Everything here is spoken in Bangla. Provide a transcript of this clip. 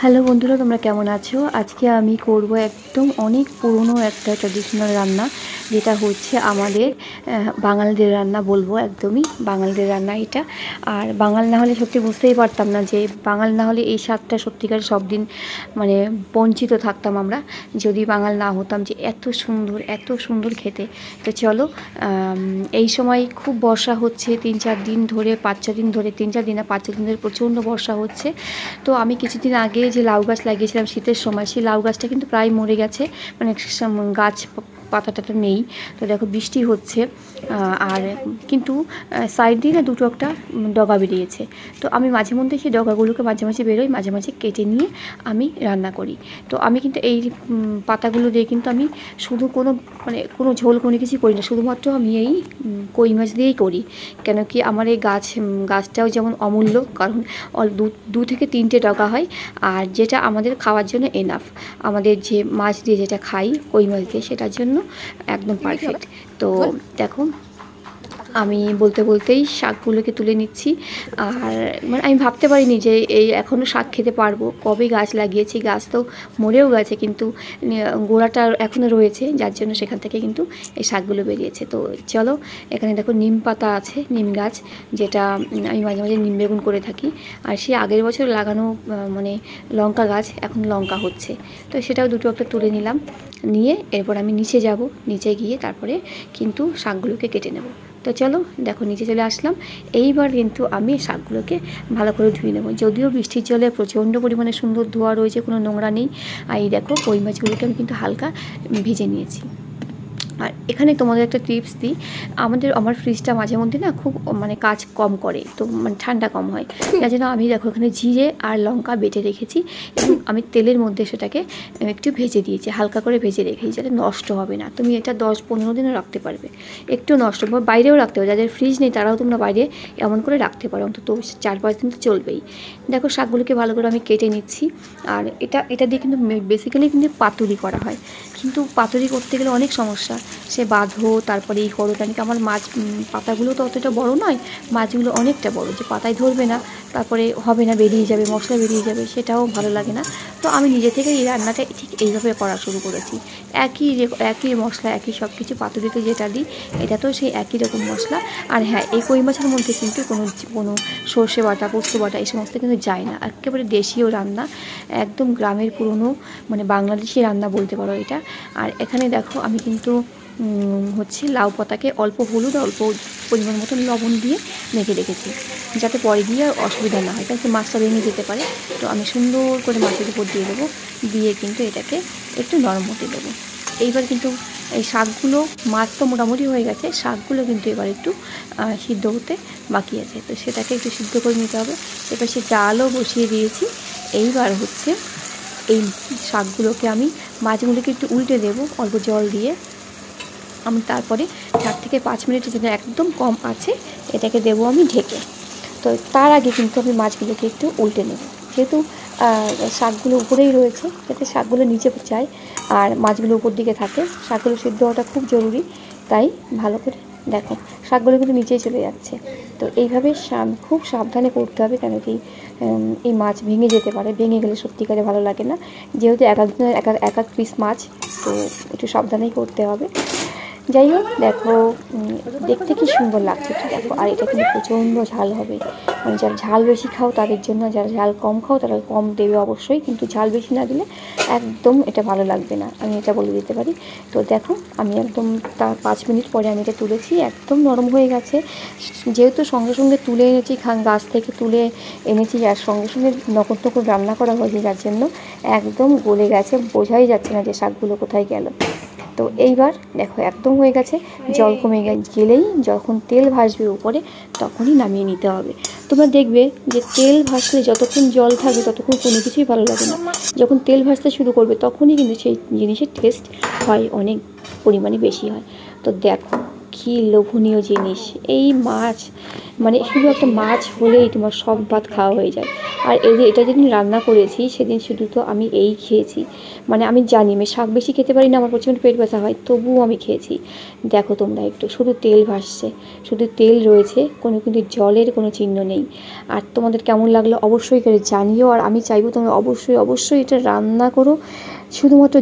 হ্যালো বন্ধুরা, তোমরা কেমন আছো? আজকে আমি করব একদম অনেক পুরনো একটা ট্র্যাডিশনাল রান্না, যেটা হচ্ছে আমাদের বাঙালিদের রান্না। বলবো একদমই বাঙালিদের রান্না এটা। আর বাঙাল না হলে সত্যি বুঝতেই পারতাম না যে বাঙাল না হলে এই স্বাদটা সত্যিকার সব দিন মানে বঞ্চিত থাকতাম আমরা, যদি বাঙাল না হতাম। যে এত সুন্দর খেতে। তো চলো, এই সময় খুব বর্ষা হচ্ছে 3-4 দিন ধরে, 5-6 দিন ধরে, 3-4 দিন না 5-6 দিন ধরে প্রচণ্ড বর্ষা হচ্ছে। তো আমি কিছুদিন আগে যে লাউ গাছ লাগিয়েছিলাম শীতের সময়, সেই লাউ গাছটা কিন্তু প্রায় মরে গেছে, মানে গাছ পাতা টাতা নেই। তো দেখো বৃষ্টি হচ্ছে, আর কিন্তু সাইড দিয়ে না দুটো একটা ডগা বেরিয়েছে। তো আমি মাঝে মধ্যে সেই ডগাগুলোকে মাঝে মাঝে বেরোই, মাঝে মাঝে কেটে নিয়ে আমি রান্না করি। তো আমি কিন্তু এই পাতাগুলো দিয়ে কিন্তু আমি শুধু কোনো ঝোল কোনো কিছু করি না, শুধুমাত্র আমি এই কই মাছ দিয়েই করি। কেন কি আমার এই গাছটাও যেমন অমূল্য, কারণ 2 থেকে 3টে ডগা হয়, আর যেটা আমাদের খাওয়ার জন্য এনাফ। আমাদের যে মাছ দিয়ে যেটা খাই কই মাছ দিয়ে, সেটার জন্য একদম পারফেক্ট। তো দেখো, আমি বলতেই শাকগুলোকে তুলে নিচ্ছি। আর মানে আমি ভাবতে পারিনি যে এই এখনও শাক খেতে পারবো। কবে গাছ লাগিয়েছি, গাছ তো মরেও গেছে, কিন্তু গোড়াটা এখনও রয়েছে, যার জন্য সেখান থেকে কিন্তু এই শাকগুলো বেরিয়েছে। তো চলো, এখানে দেখো নিম পাতা আছে, নিম গাছ, যেটা আমি মাঝে মাঝে নিম বেগুন করে থাকি। আর সে আগের বছর লাগানো মানে লঙ্কা গাছ, এখন লঙ্কা হচ্ছে। তো সেটাও দুটো একটা তুলে নিলাম, নিয়ে এরপর আমি নিচে যাব, নিচে গিয়ে তারপরে কিন্তু শাকগুলোকে কেটে নেব। তো চলো দেখো, নিচে চলে আসলাম। এইবার কিন্তু আমি শাকগুলোকে ভালো করে ধুয়ে নেব। যদিও বৃষ্টির জলে প্রচণ্ড পরিমাণে সুন্দর ধোয়া রয়েছে, কোনো নোংরা নেই। আর এই দেখো কই মাছগুলোকে আমি কিন্তু হালকা ভেজে নিয়েছি। আর এখানে তোমাদের একটা টিপস দিই, আমার ফ্রিজটা মাঝে মধ্যে না খুব মানে কাজ কম করে, তো মানে ঠান্ডা কম হয়, যার জন্য আমি দেখো এখানে জিরে আর লঙ্কা বেটে রেখেছি, এবং আমি তেলের মধ্যে সেটাকে একটু ভেজে দিয়েছি, হালকা করে ভেজে রেখেছি, যাতে নষ্ট হবে না। তুমি এটা 10-15 দিনও রাখতে পারবে, একটু নষ্ট বাইরেও রাখতে পারবে। যাদের ফ্রিজ নেই তারাও তোমরা বাইরে এমন করে রাখতে পারো, অন্তত 4-5 দিন তো চলবেই। দেখো শাকগুলোকে ভালো করে আমি কেটে নিচ্ছি। আর এটা দিয়ে কিন্তু বেসিক্যালি কিন্তু পাতুরি করা হয়, কিন্তু পাতুরি করতে গেলে অনেক সমস্যা। সে বাঁধো, তারপরে এই করো, কেন কি আমার মাছ পাতাগুলো তো অতটা বড় নয়, মাছগুলো অনেকটা বড়, যে পাতায় ধরবে না, তারপরে হবে না, বেরিয়ে যাবে, মশলা বেরিয়ে যাবে, সেটাও ভালো লাগে না। তো আমি নিজে থেকে এই রান্নাটা ঠিক এইভাবে করা শুরু করেছি। একই মশলা, একই সব কিছু, পাতুরিতে যেটা দিই এটা তো সেই একই রকম মশলা। আর হ্যাঁ, এই কই মাছের মধ্যে কিন্তু কোনো সর্ষে বাটা, পোস্ত বাটা এই সমস্ত কিন্তু যায় না। একেবারে দেশীয় রান্না, একদম গ্রামের পুরনো মানে বাংলাদেশি রান্না বলতে পারো এটা। আর এখানে দেখো আমি কিন্তু হচ্ছে লাউ পাতাকে অল্প হলুদ, অল্প পরিমাণ মতন লবণ দিয়ে মেখে রেখেছি, যাতে পরে গিয়ে আর অসুবিধা না হয়, তাতে মাছটা ভেঙে যেতে পারে। তো আমি সুন্দর করে মাছের উপর দিয়ে দেবো, দিয়ে কিন্তু এটাকে একটু নরম হতে দেবো। এইবার কিন্তু এই শাকগুলো, মাছ তো মোটামুটি হয়ে গেছে, শাকগুলো কিন্তু এবার একটু সিদ্ধ হতে বাকি আছে, তো সেটাকে একটু সিদ্ধ করে নিতে হবে। এবার সে ডালও বসিয়ে দিয়েছি। এইবার হচ্ছে এই শাকগুলোকে আমি মাছগুলোকে একটু উল্টে দেবো অল্প জল দিয়ে। আমি তারপরে 4 থেকে 5 মিনিটের জন্য একদম কম আছে এটাকে দেবো আমি ঢেকে। তো তার আগে কিন্তু আমি মাছগুলোকে একটু উল্টে নেব, যেহেতু শাকগুলো উপরেই রয়েছে, যাতে শাকগুলো নিচে যায় আর মাছগুলো উপর দিকে থাকে। শাকগুলো সিদ্ধ হওয়াটা খুব জরুরি, তাই ভালো করে দেখো শাকগুলো কিন্তু নিচেই চলে যাচ্ছে। তো এইভাবে খুব সাবধানে করতে হবে, কেন কি এই মাছ ভেঙে যেতে পারে, ভেঙে গেলে সত্যিকারে ভালো লাগে না। যেহেতু এক এক পিস মাছ, তো একটু সাবধানেই করতে হবে। যাই হোক, দেখো দেখতে কি সুন্দর লাগছে তো দেখো। আর এটা কিন্তু প্রচণ্ড ঝাল হবে, মানে যারা ঝাল বেশি খাও তাদের জন্য, যারা ঝাল কম খাও তারা কম দেবে অবশ্যই, কিন্তু ঝাল বেশি না দিলে একদম এটা ভালো লাগবে না, আমি এটা বলে দিতে পারি। তো দেখো আমি একদম তার 5 মিনিট পরে আমি এটা তুলেছি, একদম নরম হয়ে গেছে। যেহেতু সঙ্গে সঙ্গে তুলে এনেছি, গাছ থেকে তুলে এনেছি, আর সঙ্গে সঙ্গে নকর রান্না করা হয়েছে, যার জন্য একদম গলে গেছে, বোঝাই যাচ্ছে না যে শাকগুলো কোথায় গেল। তো এইবার দেখো একদম হয়ে গেছে। জল কমে গেলেই, যখন তেল ভাসবে উপরে, তখনই নামিয়ে নিতে হবে। তোমরা দেখবে যে তেল ভাসলে যতক্ষণ জল থাকবে ততক্ষণ কোনো কিছুই ভালো লাগে না, যখন তেল ভাসতে শুরু করবে তখনই কিন্তু সেই জিনিসের টেস্ট হয়, অনেক পরিমাণে বেশি হয়। তো দেখো কী লোভনীয় জিনিস এই মাছ, মানে শুধু একটা মাছ হলেই তোমার সব ভাত খাওয়া হয়ে যায়। আর এটা যেদিন রান্না করেছি সেদিন শুধু তো আমি এই খেয়েছি, মানে আমি জানি আমি শাক বেশি খেতে পারি না, আমার প্রচণ্ড পেট ব্যথা হয়, তবুও আমি খেয়েছি। দেখো তোমরা একটু, শুধু তেল ভাসছে, শুধু তেল রয়েছে, কোনো কিন্তু জলের কোনো চিহ্ন নেই। আর তোমাদের কেমন লাগলো অবশ্যই করে জানিও। আর আমি চাইবো তোমরা অবশ্যই অবশ্যই এটা রান্না করো, শুধুমাত্র